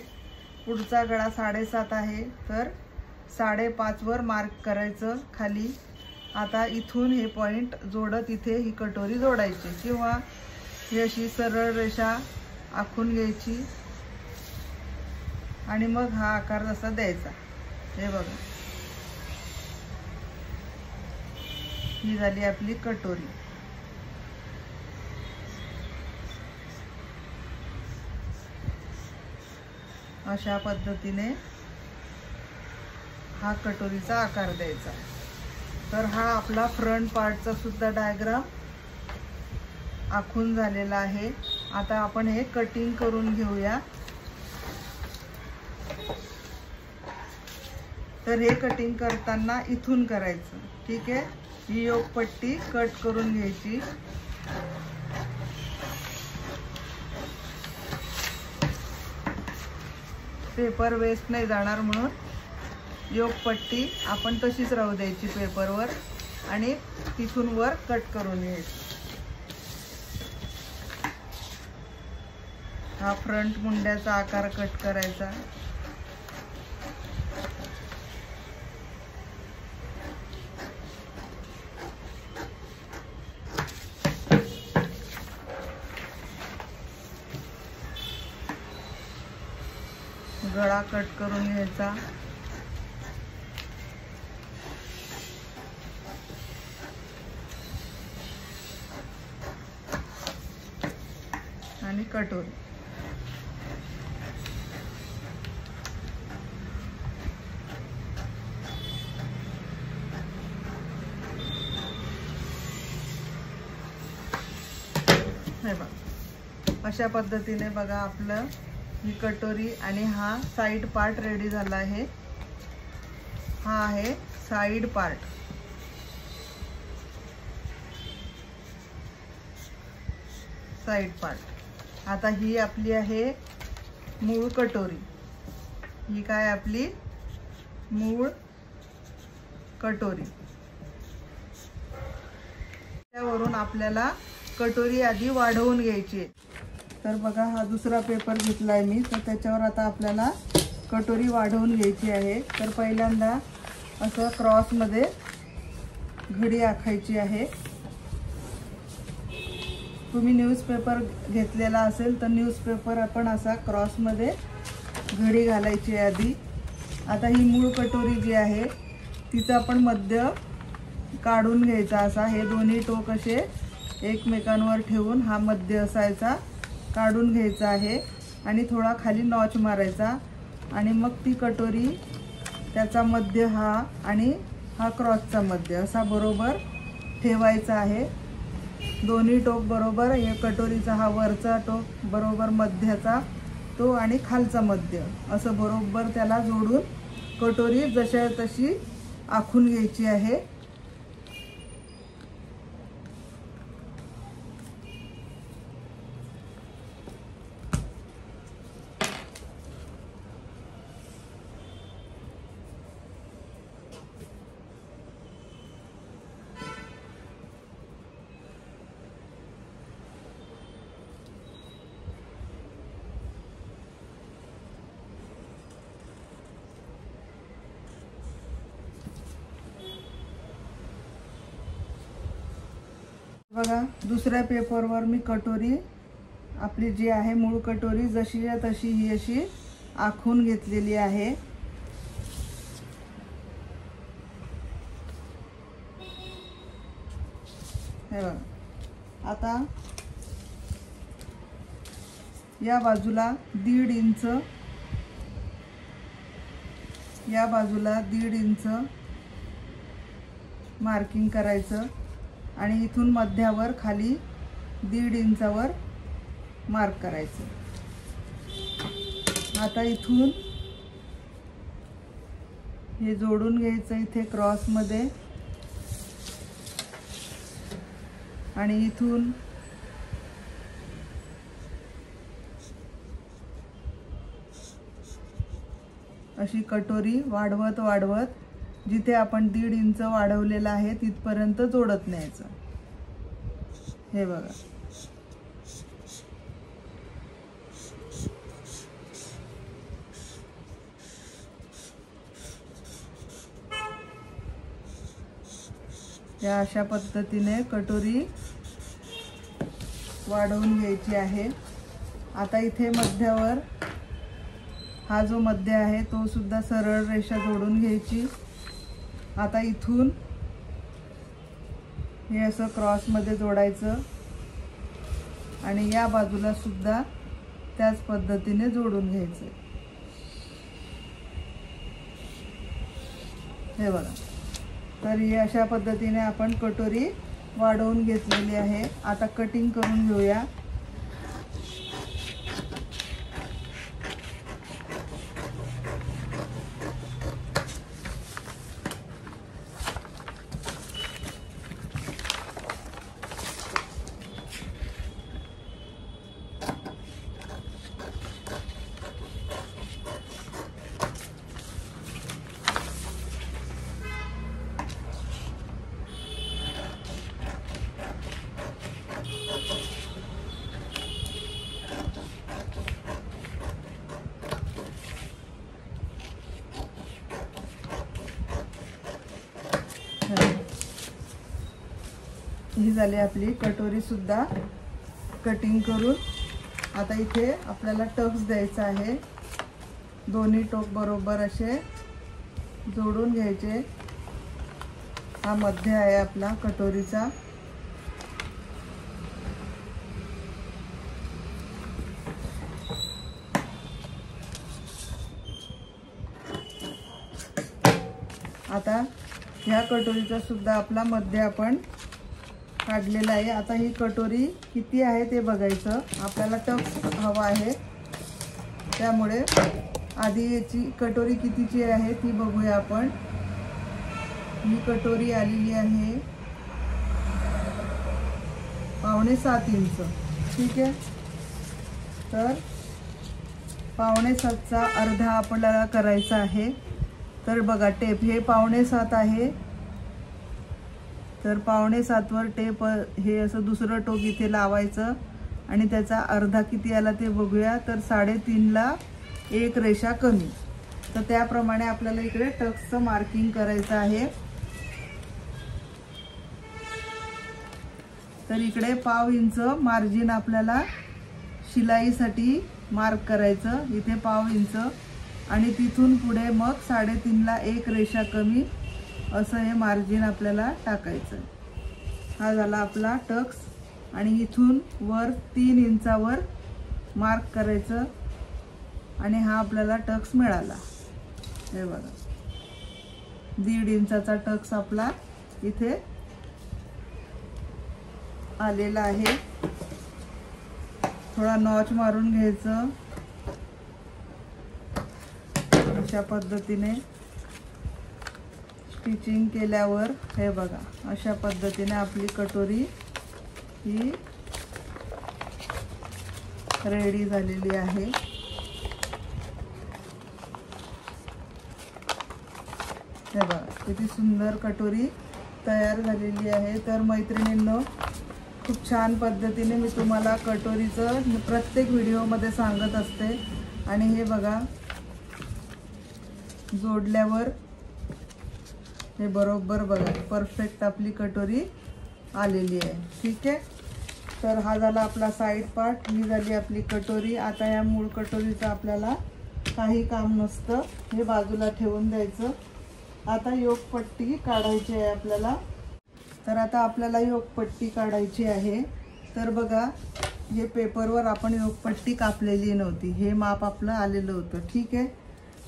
पुढचा गळा 7.5 आहे तर 5.5 वर मार्क करायचं खाली. आता इथून हे पॉइंट जोडत इथे ही कटोरी जोडायची किंवा ही अशी सरळ रेषा आखून घ्यायची आणि मग हा आकार असा द्यायचा. हे बघा ही झाली आपली कटोरी. अशा पद्धतीने हा कटोरीचा आकार द्यायचा. तर हा आपला फ्रंट पार्टचा सुद्धा डायग्राम आखून झालेला आहे. आता आपण हे कटिंग करून घेऊया। तर हे कटिंग करताना इथून करायचं, ठीक आहे। ही योकपट्टी कट करून घ्यायची। पेपर वेस्ट नाही जाणार म्हणून योकपट्टी आपण तशीच राहू द्यायची पेपरवर आणि तिथून वर कट करून घ्यायचं। हा फ्रंट मुंड्याचा आकार कट करायचा। गळा कट करून घ्यायचा। आणि कटोरी। हे बघा, अशा पद्धतीने बघा आपलं ही कटोरी आणि हा साइड पार्ट रेडी झाला आहे। हा आहे साइड पार्ट। Side part. आता ही आपली आहे मूळ कटोरी। ही काय आपली मूळ कटोरी। त्यावरून आपल्याला कटोरी आधी वाढवून घ्यायची। तर बघा, हा दुसरा पेपर घेतलाय मी, तर त्याच्यावर आता आपल्याला कटोरी वाढवून घ्यायची आहे। तर पहिल्यांदा असं क्रॉस मध्ये घडी आखायची आहे। तुम्ही न्यूजपेपर घेतलेला असेल तर न्यूजपेपर आपण असा क्रॉस मध्ये घडी घालायची आहे आधी। आता ही मूळ कटोरी जी आहे तिचं आपण मध्य काढून घ्यायचा असा। हे दोन्ही टोक असे एकमेकांवर ठेवून हा मध्य असायचा काढून घ्यायचा आहे आणि थोडा खाली नॉच मारायचा आणि मग ती कटोरी त्याचा मध्य हा आणि हा क्रॉसचा मध्य असा बरोबर ठेवायचा आहे। दोन्ही टोक बरोबर, हे कटोरीचा हा वरचा टोक बरोबर मध्याचा तो आणि खालचा मध्य असं बरोबर त्याला जोडून कटोरी जशा तशी आखून घ्यायची आहे। बघा, दुसऱ्या पेपरवर मी कटोरी आपली जी आहे मूळ कटोरी जशीच्या तशी ही अशी आखून घेतलेली आहे। हे बघा, आता या बाजूला 1.5 इंच, या बाजूला 1.5 इंच मार्किंग करायचं आणि इथून मध्यावर खाली 1.5 इंचावर मार्क करायचं। आता इथून हे जोडून घ्यायचं इथे क्रॉस मध्ये आणि इथून अशी कटोरी वाढवत वाढवत जिथे आपण 1.5 इंच वाढवलेला आहे तिथपर्यंत जोडत न्यायचं। हे बघा, या अशा पद्धतीने कटोरी वाढवून घ्यायची आहे। आता इथे मध्यावर हा जो मध्य आहे तो सुद्धा सरळ रेषा जोडून घ्यायची। आता इथून हे असं क्रॉस मध्ये जोडायचं आणि या बाजूला सुद्धा त्याच पद्धतीने जोडून घ्यायचं। हे बघा, तर ही अशा पद्धतीने आपण कटोरी वाढवून घेतलेली आहे। आता कटिंग करून घेऊया। ही झाली आपली कटोरी सुद्धा कटिंग करून. आता इथे आपल्याला टक्स द्यायचा आहे. दोन्ही टोक बरोबर असे जोडून घ्यायचे. हा मध्य आहे आपला कटोरीचा. आता ह्या कटोरीचा सुद्धा आपला मध्य आपण काढलेला आहे. आता ही कटोरी किती आहे ते बघायचं. आपल्याला टक्स हवा आहे, त्यामुळे आधी याची कटोरी कितीची आहे ती बघूया आपण. ही कटोरी आलेली आहे 7.5 इंच. ठीक आहे, तर 7.5चा अर्धा आपल्याला करायचा आहे. तर बघा टेप हे 7.5 आहे, तर 7.5 वर टेप हे असं दुसरं टोक इथे लावायचं आणि त्याचा अर्धा किती आला ते बघूया. तर 3.5ला एक रेषा कमी. तर त्याप्रमाणे आपल्याला इकडे टक्सचं मार्किंग करायचं आहे. तर इकडे 1/2 इंच मार्जिन आपल्याला शिलाईसाठी मार्क करायचं. इथे 1/2 इंच आणि तिथून पुढे मग 3.5ला एक रेषा कमी असं हे मार्जिन आपल्याला टाकायचं. हा झाला आपला टक्स. आणि इथून वर 3 इंचावर मार्क करायचं आणि हा आपल्याला टक्स मिळाला. हे बघा 1.5 इंचाचा टक्स आपला इथे आलेला आहे. थोडा नॉच मारून घ्यायचं. अशा पद्धतीने स्टिचिंग केल्यावर हे बघा अशा पद्धतीने आपली कटोरी ही रेडी झालेली आहे. हे बघा किती सुंदर कटोरी तयार झालेली आहे. तर मैत्रिणींनो, खूप छान पद्धतीने मी तुम्हाला कटोरीचं प्रत्येक व्हिडिओमध्ये सांगत असते. आणि हे बघा जोडल्यावर हे बरोबर बघा परफेक्ट आपली कटोरी आलेली आहे. ठीक आहे, तर हा झाला आपला साईड पार्ट. ही झाली आपली कटोरी. आता या मूळ कटोरीचं आपल्याला काही काम नसतं, हे बाजूला ठेवून द्यायचं. आता योकपट्टी काढायची आहे आपल्याला. तर आता आपल्याला योकपट्टी काढायची आहे. तर बघा हे पेपरवर आपण योकपट्टी कापलेली नव्हती, हे माप आपलं आलेलं होतं. ठीक आहे,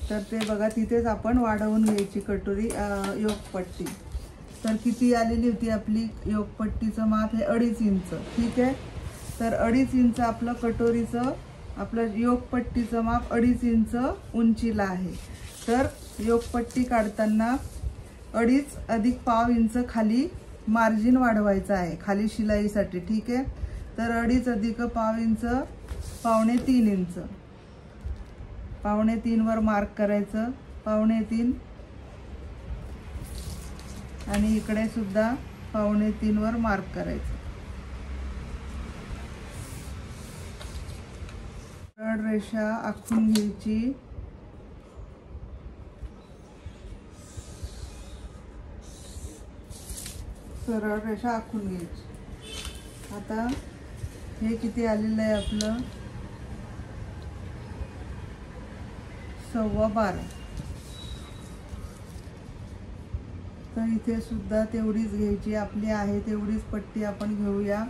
तर ते बघा तिथेच आपण वाढवून घ्यायची कटोरी योकपट्टी. तर किती आलेली होती आपली योकपट्टीचं माप हे 2.5 इंच. ठीक आहे, तर 2.5 इंच आपलं कटोरीचं आपलं योकपट्टीचं माप 2.5 इंच उंचीला आहे. तर योकपट्टी काढताना 2.5 अधिक 1/2 इंच खाली मार्जिन वाढवायचं आहे खाली शिलाईसाठी. ठीक आहे, तर 2.5 अधिक 1/2 इंच 2.25 इंच. 2.25 वर मार्क करायचं. 2.25 आणि इकडे सुद्धा 2.25 वर मार्क करायचं. सरळ रेषा आखून घ्यायची. सरळ रेषा आखून घ्यायची. आता हे किती आलेलं आहे आपलं 12.25. तर इथे सुद्धा तेवढीच घ्यायची. आपली आहे तेवढीच पट्टी आपण घेऊया.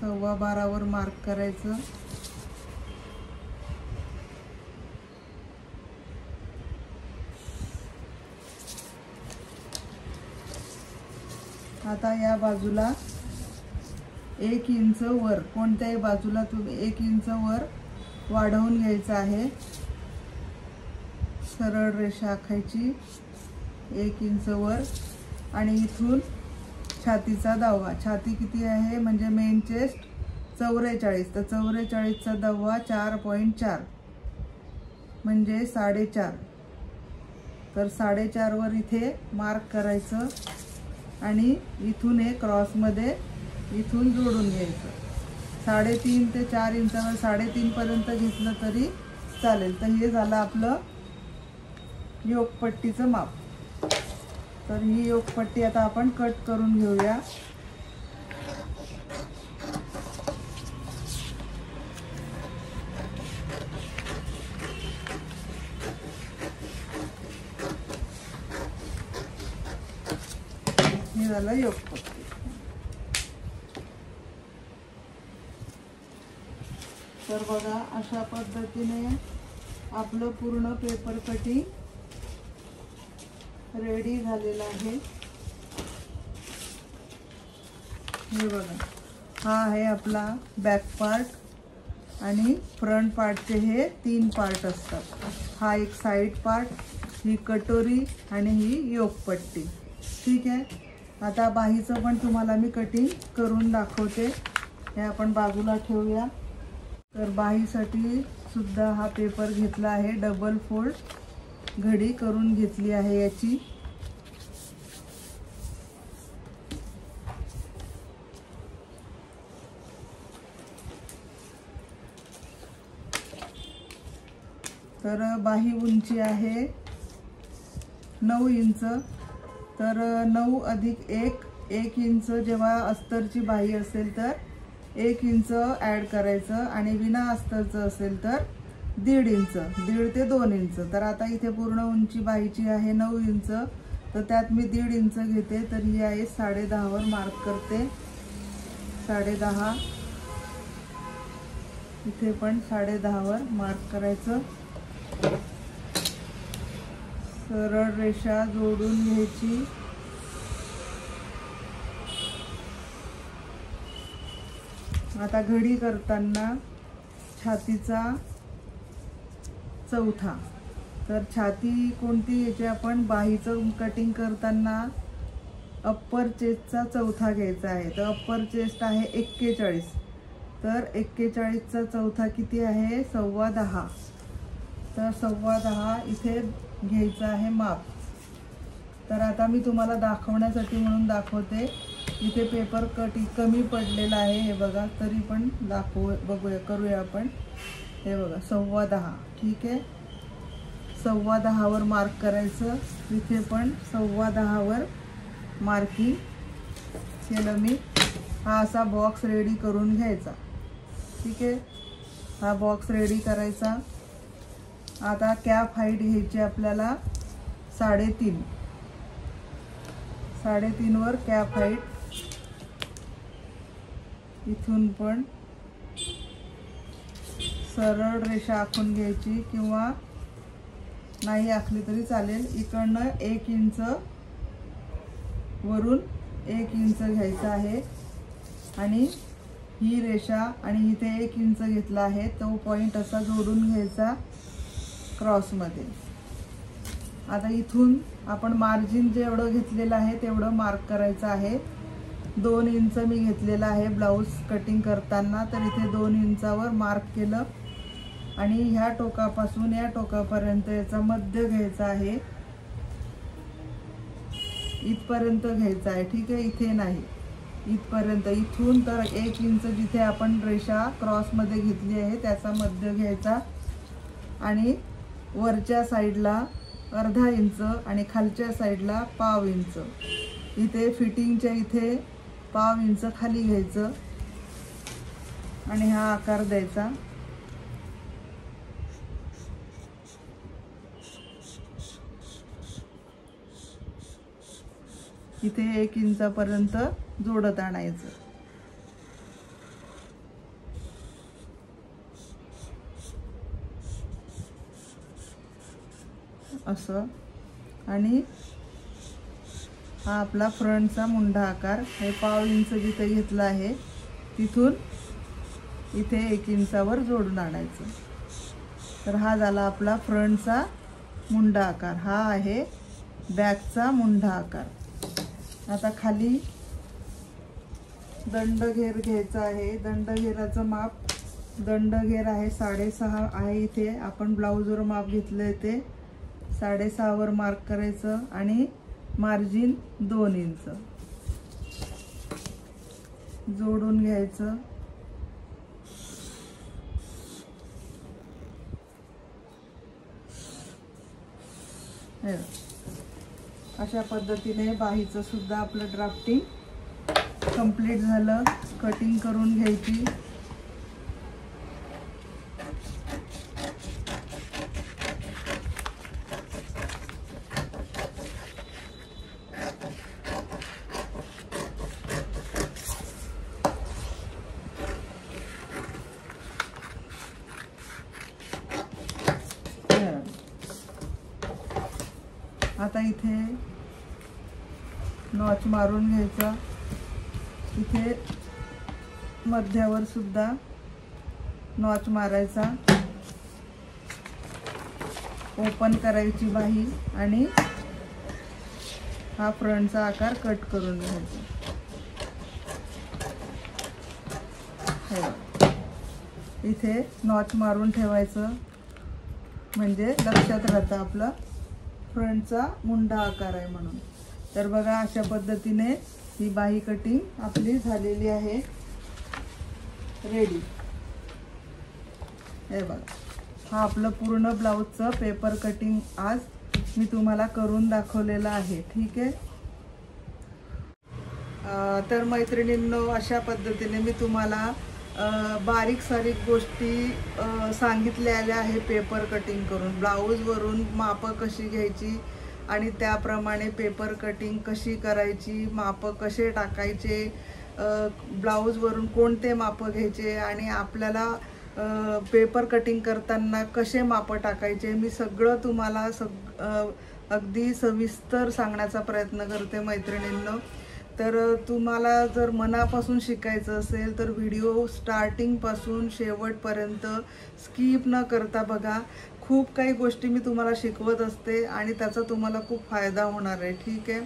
12.25 वर मार्क करायचं. आता या बाजूला 1 इंच वर, कोणत्याही बाजूला तुम्ही 1 इंच वर वाढवून घ्यायचं आहे. सरळ रेषा आखायची 1 इंच वर आणि इथून छातीचा दावा. छाती किती आहे म्हणजे मेन चेस्ट 44, तर 44चा दावा 4.4 म्हणजे 4.5. तर 4.5 वर इथे मार्क करायचं आणि इथून हे क्रॉसमध्ये इथून जोडून घ्यायचं. 3.5 ते 4 इंचावर 3.5 पर्यंत घेतलं तरी चालेल. तर हे झालं आपलं योकपट्टीचं माप. तर ही योकपट्टी आता आपण कट करून घेऊया. हे झालं योकपट्टी. तर बघा अशा पद्धतीने आपलं पूर्ण पेपर कटिंग रेडी झालेलं आहे. हे बघा, हा आहे आपला बॅक पार्ट आणि फ्रंट पार्टचे हे 3 पार्ट असतात. हा एक साइड पार्ट, ही कटोरी आणि ही योकपट्टी. ठीक आहे. आता बाहीचं पण तुम्हाला मी कटिंग करून दाखवते. हे आपण बाजूला ठेवूया. तर बाहीसाठी सुद्धा हा पेपर घेतला आहे. डबल फोल्ड घडी करून घेतली आहे याची. तर बाही उंची आहे 9 इंच. तर 9 अधिक 1 इंच. जेव्हा अस्तरची बाही असेल तर 1 इंच ॲड करायचं आणि विना अस्तरचं असेल तर 1.5 इंच, 1.5 ते 2 इंच. तर आता इथे पूर्ण उंची बाहीची आहे 9 इंच. तर त्यात मी 1.5 इंच घेते. तर ही आहे 10.5 वर मार्क करते. 10.5. इथे पण 10.5 वर मार्क करायचं. सरळ रेषा जोडून घ्यायची. आता घडी करताना छातीचा चौथा. तर छाती कोणती याची आपण बाहीचं कटिंग करताना अप्पर चेस्टचा चौथा घ्यायचा आहे. तर अप्पर चेस्ट आहे 41. तर 41चा चौथा किती आहे? 10.25. तर 10.25 इथे घ्यायचं आहे माप. तर आता मी तुम्हाला दाखवण्यासाठी म्हणून दाखवते. इथे पेपर कट कमी पडलेला आहे. हे बघा, तरी पण बघूया, करूया आपण. हे बघा 10.25. ठीक आहे. 10.25 वर मार्क करायचं. इथे पण 10.25 वर मार्किंग केलं मी. हा असा बॉक्स रेडी करून घ्यायचा. ठीक आहे. हा बॉक्स रेडी करायचा. आता कॅप हाईट घ्यायची आपल्याला 3.5. 3.5 वर कॅप हाईट. इथून पण सरळ रेषा आखून घ्यायची किंवा नाही आखली तरी चालेल. इकडनं 1 इंच वरून 1 इंच घ्यायचं आहे आणि ही रेषा आणि इथे 1 इंच घेतला आहे. तो पॉइंट असा जोडून घ्यायचा क्रॉसमध्ये. आता इथून आपण मार्जिन जेवढं घेतलेलं आहे तेवढं मार्क करायचं आहे. 2 इंच मी घेतलेलं आहे ब्लाऊज कटिंग करताना. तर इथे 2 इंचावर मार्क केलं आणि ह्या टोकापासून या टोकापर्यंत याचा मध्य घ्यायचा आहे. इथपर्यंत घ्यायचा आहे. ठीक आहे. इथे नाही, इथपर्यंत. इथून तर 1 इंच जिथे आपण रेषा क्रॉसमध्ये घेतली आहे त्याचा मध्य घ्यायचा आणि वरच्या साईडला 1/2 इंच आणि खालच्या साईडला 1/2 इंच. इथे फिटिंगच्या इथे 1/2 इंच खाली घ्यायचं आणि हा आकार द्यायचा. इथे 1 इंचापर्यंत जोडत आणायचं. असं. आणि हा आपला फ्रंटचा मुंडा आकार. हे 1/2 इंच जिथे घेतला आहे तिथून इथे 1 इंचावर जोडून आणायचं. तर हा झाला आपला फ्रंटचा मुंडा आकार. हा आहे बॅकचा मुंडा आकार. आता खाली दंडघेर घ्यायचा आहे. दंडघेराचं माप, दंडघेर आहे 6.5 आहे. इथे आपण ब्लाऊजवर माप घेतलंय ते 6.5 वर मार्क करायचं आणि मार्जिन 2 इंच जोडून घ्यायचं. अशा पद्धतीने बाहीचं सुद्धा आपलं ड्राफ्टिंग कंप्लीट झालं. कटिंग करून घ्यायची. आता इथे नॉच मारून घ्यायचा. इथे मध्यावर सुद्धा नॉच मारायचा. ओपन करायची बाही आणि हा फ्रंटचा आकार कट करून घ्यायचा. इथे नॉच मारून ठेवायचं म्हणजे लक्षात राहतं आपलं फ्रंटचा मुंडा आकार आहे म्हणून. तर बघा अशा पद्धतीने ही बाही कटिंग आपली झालेली आहे, रेडी. हे बघा, हा आपलं पूर्ण ब्लाऊजचं पेपर कटिंग आज मी तुम्हाला करून दाखवलेलं आहे. ठीक आहे. तर मैत्रिणींनो, अशा पद्धतीने मी तुम्हाला बारीक सारीक गोष्टी सांगितलेल्या आहे पेपर कटिंग करून. ब्लाऊजवरून मापं कशी घ्यायची आणि त्याप्रमाणे पेपर कटिंग कशी करायची, मापं कसे टाकायचे, ब्लाऊजवरून कोणते मापं घ्यायचे आणि आपल्याला पेपर कटिंग करताना कसे मापं टाकायचे, मी सगळं तुम्हाला अगदी सविस्तर सांगण्याचा प्रयत्न करते मैत्रिणींनो. तर तुम्हाला जर मनापासून शिकायचं असेल तर व्हिडिओ स्टार्टिंगपासून शेवटपर्यंत स्किप न करता बघा. खूप काही गोष्टी मी तुम्हाला शिकवत असते आणि त्याचा तुम्हाला खूप फायदा होणार आहे. ठीक आहे.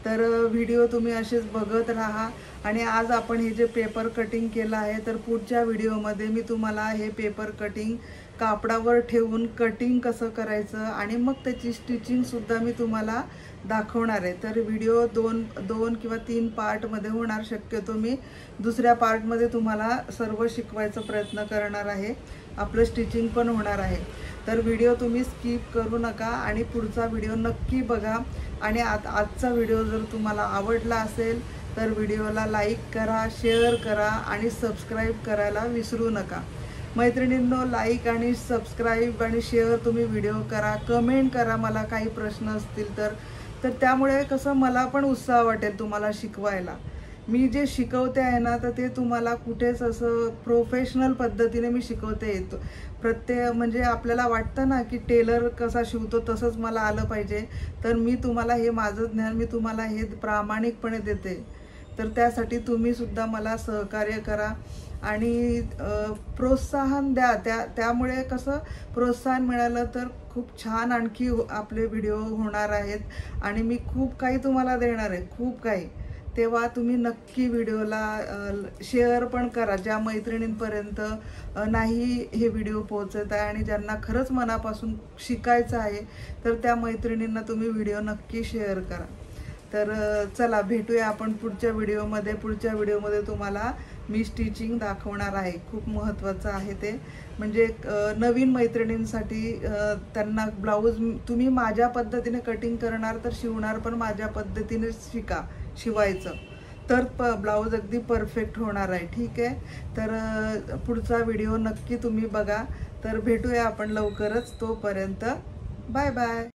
तर व्हिडिओ तुम्ही असेच बघत राहा. आणि आज आपण हे जे पेपर कटिंग केलं आहे तर पुढच्या व्हिडिओमध्ये मी तुम्हाला हे पेपर कटिंग कापडावर ठेवून कटिंग कसं करायचं आणि मग त्याची स्टिचिंगसुद्धा मी तुम्हाला दाखवणार आहे. तर व्हिडिओ दोन किंवा 3 पार्टमध्ये होणार. शक्यतो मी दुसऱ्या पार्टमध्ये तुम्हाला सर्व शिकवायचा प्रयत्न करणार आहे. आपलं स्टिचिंग पण होणार आहे. तर व्हिडिओ तुम्ही स्किप करू नका आणि पुढचा व्हिडिओ नक्की बघा. आणि आजचा व्हिडिओ जर तुम्हाला आवडला असेल तर व्हिडिओला लाईक करा, शेअर करा आणि सबस्क्राईब करायला विसरू नका. मैत्रिणींनो, लाईक आणि सबस्क्राईब आणि शेअर तुम्ही व्हिडिओ करा, कमेंट करा मला काही प्रश्न असतील तर त्यामुळे कसं मला पण उत्साह वाटेल तुम्हाला शिकवायला. मी जे शिकवते आहे ना तर ते तुम्हाला कुठेच असं प्रोफेशनल पद्धतीने मी शिकवते. म्हणजे आपल्याला वाटतं ना की टेलर कसा शिवतो तसंच मला आलं पाहिजे. तर मी तुम्हाला हे माझं ज्ञान मी तुम्हाला हे प्रामाणिकपणे देते. तर त्यासाठी तुम्ही सुद्धा मला सहकार्य करा आणि प्रोत्साहन द्या. त्यामुळे कसं प्रोत्साहन मिळालं तर खूप छान आणखी आपले व्हिडिओ होणार आहेत आणि मी खूप काही तुम्हाला देणार आहे, खूप काही. तेव्हा तुम्ही नक्की व्हिडिओला शेअर पण करा ज्या मैत्रिणींपर्यंत नाही हे व्हिडिओ पोहोचत आहे आणि ज्यांना खरंच मनापासून शिकायचं आहे तर त्या मैत्रिणींना तुम्ही व्हिडिओ नक्की शेअर करा. तर चला भेटूया आपण पुढच्या व्हिडिओमध्ये. पुढच्या व्हिडिओमध्ये तुम्हाला मी स्टिचिंग दाखवणार आहे. खूप महत्त्वाचं आहे ते. म्हणजे नवीन मैत्रिणींसाठी त्यांना ब्लाऊज तुम्ही माझ्या पद्धतीने कटिंग करणार तर शिवणार पण माझ्या पद्धतीने शिवायचं तर ब्लाऊज अगदी परफेक्ट होणार आहे. ठीक आहे. तर पुढचा व्हिडिओ नक्की तुम्ही बघा. तर भेटूया आपण लवकरच. तोपर्यंत बाय बाय.